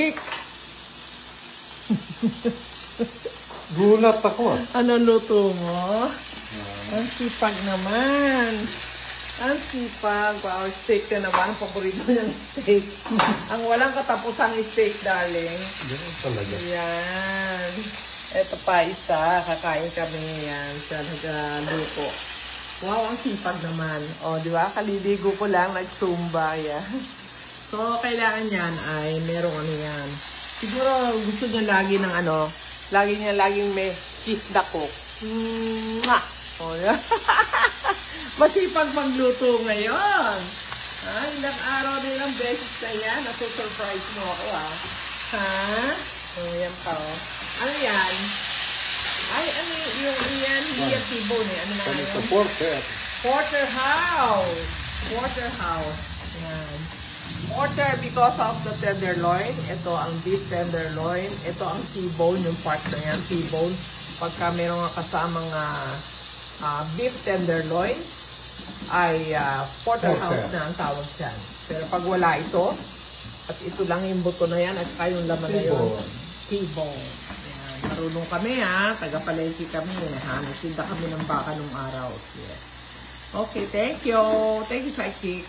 Kik! Gulat ako. Ano luto mo? Ang sipag naman. Ang sipag. Wow, steak na naman. Ang paborito niyang steak. Ang walang katapusang steak, darling. Ganun talaga. Yan. Ito pa isa. Kakain kami yan sa nagaluto. Wow, ang sipag naman. O, di ba? Kaliligo ko lang. Nag-zumba. Yan. So, kailangan yan ay merong ano yan. Siguro gusto niya lagi ng ano. Laging may kiss the cook. O, yan. Masipag magluto ngayon. Ilang araw din ang beses na yan. Nasusurprise mo ako, ha? Yan pa, Ano yan? Ay, ano yung yan? Hindi yan tibon, eh. Ano na nga yun? Porterhouse. Porterhouse. Yan. Porter because of the tenderloin. Ito ang beef tenderloin. Ito ang T-bone, yung part na yan. T-bone. Pagka mayroong kasamang beef tenderloin, ay porterhouse na ang tawag dyan. Pero pag wala ito, at ito lang yung buto na yan, at saka yung laman na yun, T-bone. Marunong kami, taga-palengke kami, nasinda kami ng baka nung araw. Yes. Okay, thank you. Thank you, Psychic.